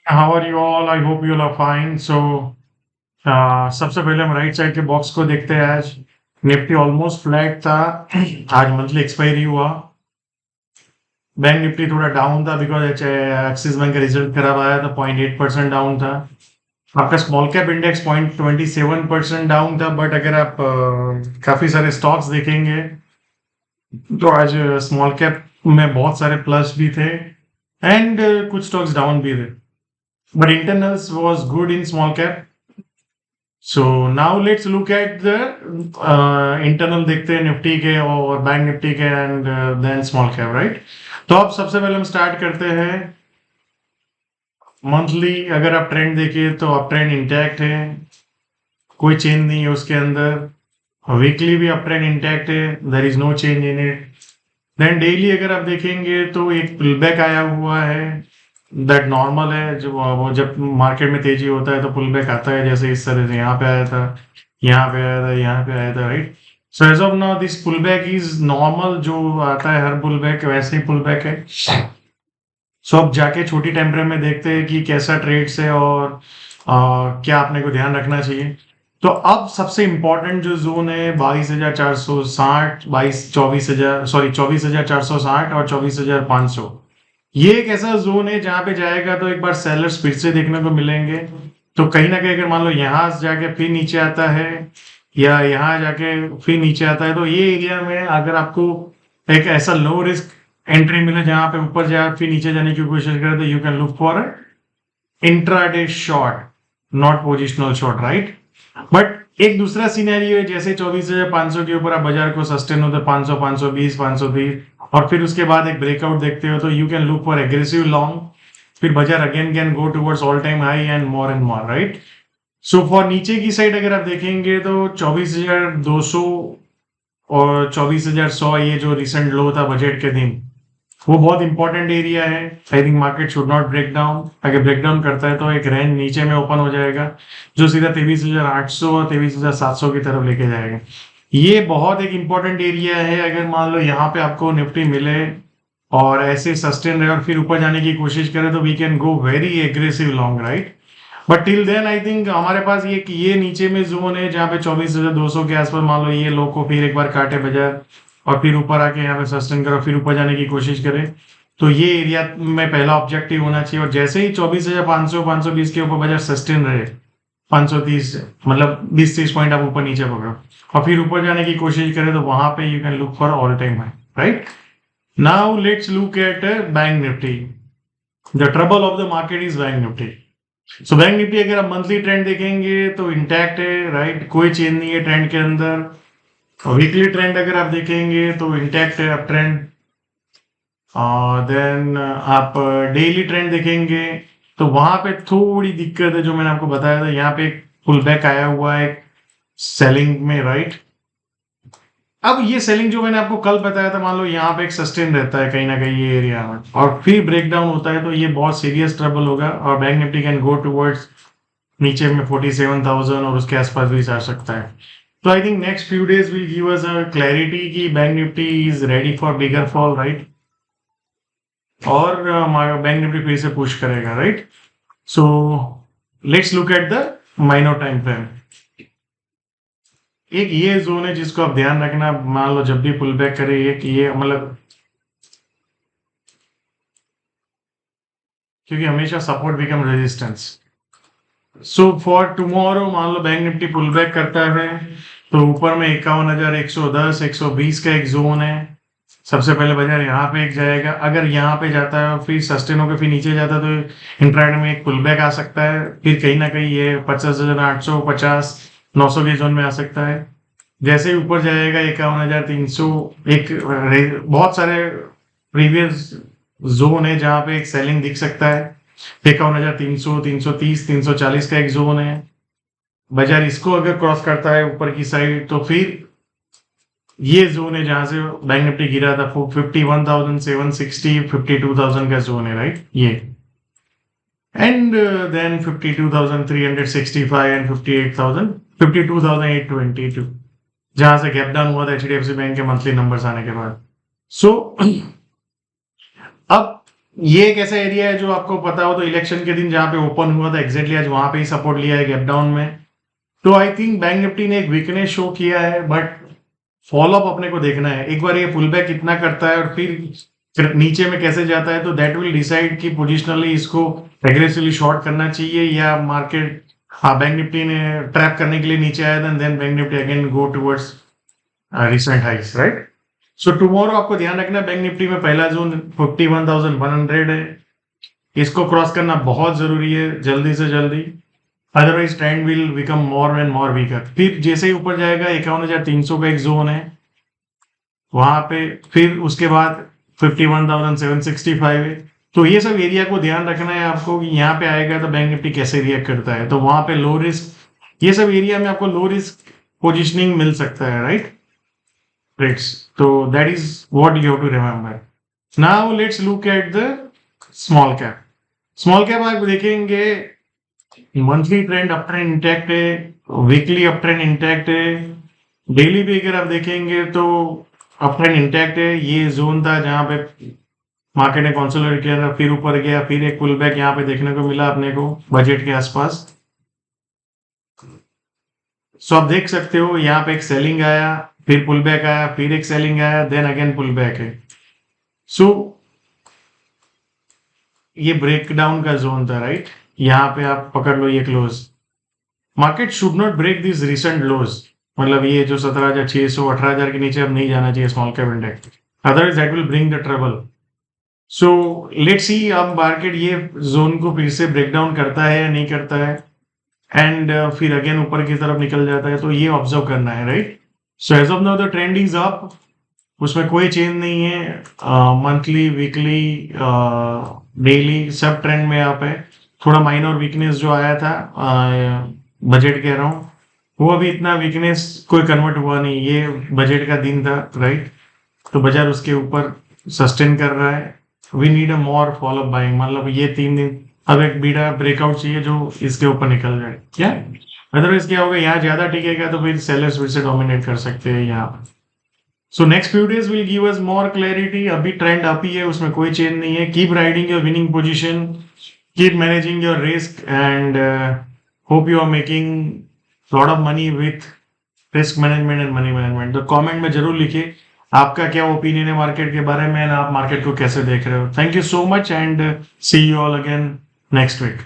How are you all? I hope you all are fine. सबसे पहले हम right side के बॉक्स को देखते हैं। आज निफ्टी ऑलमोस्ट फ्लैट था। आज मंथली एक्सपायरी हुआ। बैंक निफ्टी थोड़ा डाउन था बिकॉज एक्सिस बैंक का रिजल्ट खराब आया था। 0.8% डाउन था। आपका स्मॉल कैप इंडेक्स 0.27% डाउन था। बट अगर आप काफी सारे स्टॉक्स देखेंगे तो आज स्मॉल कैप में बहुत सारे प्लस भी थे एंड कुछ स्टॉक्स डाउन भी थे। But internals was good in small cap. So now let's look at the internal देखते हैं निफ्टी के और बैंक निफ्टी के and then small cap, right? तो अब सबसे पहले हम स्टार्ट करते हैं मंथली। अगर आप ट्रेंड देखिए तो अप ट्रेंड इंटैक्ट है, कोई चेंज नहीं है उसके अंदर। वीकली भी अप ट्रेंड इंटैक्ट है, there is no change in it. Then daily अगर आप देखेंगे तो एक पुलबैक आया हुआ है, दैट नॉर्मल है। जो वो जब मार्केट में तेजी होता है तो पुल बैक आता है, जैसे इस तरह से यहाँ पे आया था, यहाँ पे आया था, यहाँ पे आया था, right? So as of now this pull back is normal. जो आता है हर पुल बैक वैसे ही पुल बैक है। सो अब जाके छोटी टाइम फ्रेम में देखते हैं कि कैसा ट्रेड्स है और क्या अपने को ध्यान रखना चाहिए। तो अब सबसे इंपॉर्टेंट जो जोन है 22,460, 24,460 और 24,500। ये एक ऐसा जोन है जहां पे जाएगा तो एक बार सेलर्स फिर से देखने को मिलेंगे। तो कहीं ना कहीं अगर मान लो यहाँ जाके फिर नीचे आता है या यहाँ जाके फिर नीचे आता है तो ये एरिया में अगर आपको एक ऐसा लो रिस्क एंट्री मिले जहां पे ऊपर जाए फिर नीचे जाने की कोशिश करे तो you can look for intraday short, not positional short, right? But एक दूसरा सिनेरियो है, जैसे 24,500 के ऊपर आप बाजार को सस्टेन होते 500, 520, 530 और फिर उसके बाद एक ब्रेकआउट देखते हो तो you can look for aggressive long. फिर बाजार again can go towards all time high and more, right? So for नीचे की साइड अगर आप देखेंगे तो 24,200 और 24,100, ये जो रिसेंट लो था बजट के दिन, वो बहुत इंपॉर्टेंट एरिया है। I think market should not break down. अगर ब्रेक डाउन करता है तो एक रेंज नीचे में ओपन हो जाएगा जो सीधा 23,800 और 23,700 की तरफ लेके जाएगा। ये बहुत एक इंपॉर्टेंट एरिया है। अगर मान लो यहाँ पे आपको निफ्टी मिले और ऐसे सस्टेन रहे और फिर ऊपर जाने की कोशिश करें तो we can go very aggressive long, right? But till then I think हमारे पास ये नीचे में जोन है जहाँ पे 24,200 के आसपास मान लो ये लो को फिर एक बार काटे बाजार और फिर ऊपर आके यहाँ पे सस्टेन करो फिर ऊपर जाने की कोशिश करे तो ये एरिया में पहला ऑब्जेक्टिव होना चाहिए। और जैसे ही 24,500 520 के ऊपर बाजार सस्टेन रहे, 530 मतलब 20-30 पॉइंट आप ऊपर नीचे पकड़ो और फिर ऊपर जाने की कोशिश करें तो वहां पे you can look for all time high, right? Now let's look at bank Nifty. The trouble of the market is bank Nifty. So bank Nifty अगर आप मंथली ट्रेंड देखेंगे तो इंटैक्ट है, राइट? कोई चेंज नहीं है ट्रेंड के अंदर। वीकली ट्रेंड अगर आप देखेंगे तो इंटैक्ट है अप ट्रेंड। देन आप डेली ट्रेंड देखेंगे तो वहां पे थोड़ी दिक्कत है, जो मैंने आपको बताया था। यहाँ पे एक पुल बैक आया हुआ है सेलिंग में, राइट? अब ये सेलिंग जो मैंने आपको कल बताया था, मान लो यहाँ पे एक सस्टेन रहता है कहीं ना कहीं ये एरिया में और फिर ब्रेक डाउन होता है तो ये बहुत सीरियस ट्रबल होगा और bank Nifty can go towards नीचे में 47,000 और उसके आसपास भी जा सकता है। तो I think next few days will give us a clarity कि bank Nifty is ready for bigger fall, right? और बैंक निफ्टी फिर से पुश करेगा, right? So let's look at the minor time frame. एक ये जोन है जिसको आप ध्यान रखना, मान लो जब भी पुल बैक करे एक ये मतलब, क्योंकि हमेशा support become resistance. So for tomorrow मान लो बैंक निफ्टी पुल बैक करता है तो ऊपर में 51,110 120 का एक जोन है। सबसे पहले बाजार यहाँ पे एक जाएगा। अगर यहाँ पे जाता है और फिर सस्टेन होकर फिर नीचे जाता है तो इंट्राडे में एक पुल बैक आ सकता है। फिर कहीं ना कहीं ये 50,850 900 के जोन में आ सकता है। जैसे ही ऊपर जाएगा 51,300, एक बहुत सारे प्रीवियस जोन है जहां पे एक सेलिंग दिख सकता है। 51,300 330 340 का एक जोन है। बाजार इसको अगर क्रॉस करता है ऊपर की साइड तो फिर ये जोन है जहां से बैंक निफ्टी गिरा था। 51,760 52,000 का जोन है, राइट? ये एंड देन 52,365 एंड 58,000 52,822 जहां से गैप डाउन हुआ था एचडीएफसी बैंक के मंथली नंबर्स आने के बाद। सो अब ये एक ऐसा एरिया है जो आपको पता हो तो इलेक्शन के दिन जहां पे ओपन हुआ था एग्जैक्टली आज वहां पे ही सपोर्ट लिया है गैप डाउन में। तो आई थिंक बैंक निफ्टी ने एक वीकनेस शो किया है, बट फॉलोअप अपने को देखना है। एक बार ये पुल बैक कितना करता है और फिर नीचे में कैसे जाता है, तो दैट विल डिसाइड कि पोजिशनली इसको एग्रेसिवली शॉर्ट करना चाहिए या मार्केट, हाँ बैंक निफ्टी ने ट्रैप करने के लिए नीचे आया था, then bank Nifty again go towards recent highs, right. So tomorrow आपको ध्यान रखना, बैंक निफ्टी में पहला जोन 51,100 है, इसको क्रॉस करना बहुत जरूरी है जल्दी से जल्दी, otherwise trend will become more and more weaker. फिर जैसे ही ऊपर जाएगा 51,300 का एक जोन है वहां पे, फिर उसके बाद 51,765 है। तो ये सब एरिया को ध्यान रखना है आपको कि यहाँ पे आएगा तो बैंक निफ्टी कैसे रिएक्ट करता है। तो वहां पे लो रिस्क, ये सब एरिया में आपको लो रिस्क पोजिशनिंग मिल सकता है, राइट ट्रेड्स। तो that is what you have to remember. Now let's look at the small cap. Small cap आप देखेंगे monthly trend up trend intact है, वीकली अप ट्रेंड इंटैक्ट है, डेली भी अगर आप देखेंगे तो अप ट्रेंड इंटैक्ट है। ये जोन था जहां पे मार्केट ने कंसोलिडेट किया था, फिर ऊपर गया, फिर एक पुल बैक यहाँ पे देखने को मिला अपने को बजट के आसपास। सो आप देख सकते हो यहाँ पे एक सेलिंग आया, फिर पुल बैक आया, फिर एक सेलिंग आया, देन अगेन पुल बैक है। सो ये ब्रेक डाउन का जोन था, राइट। यहाँ पे आप पकड़ लो ये close. Market should not break this recent lows, मतलब ये जो 17,600 18,000 के नीचे अब नहीं जाना चाहिए small cap index, otherwise that will bring the trouble. So let's see अब मार्केट ये जोन को फिर से ब्रेक डाउन करता है या नहीं करता है, एंड फिर अगेन ऊपर की तरफ निकल जाता है, तो ये ऑब्जर्व करना है, right. So as of now the trend is up, उसमें कोई चेंज नहीं है। मंथली वीकली डेली सब ट्रेंड में अप है। थोड़ा माइनर वीकनेस जो आया था बजट कह रहा हूँ, वो अभी इतना वीकनेस कोई कन्वर्ट हुआ नहीं, ये बजट का दिन था, राइट। तो बाजार उसके ऊपर सस्टेन कर रहा है। We need a more follow buying, मतलब ये 3 दिन अब एक बीटा ब्रेकआउट चाहिए जो इसके ऊपर निकल जाए क्या, अदरवाइज क्या होगा, यहाँ ज्यादा टिकेगा तो फिर सेलर्स फिर से डोमिनेट कर सकते हैं यहाँ पर। So next few days will give us more clarity. अभी ट्रेंड अप ही है, उसमें कोई चेंज नहीं है। Keep riding your winning position, keep managing your risk, and hope you are making lot of money with risk management and money management. तो comment में जरूर लिखिए आपका क्या ओपिनियन है मार्केट के बारे में, आप मार्केट को कैसे देख रहे हो। Thank you so much and see you all again next week.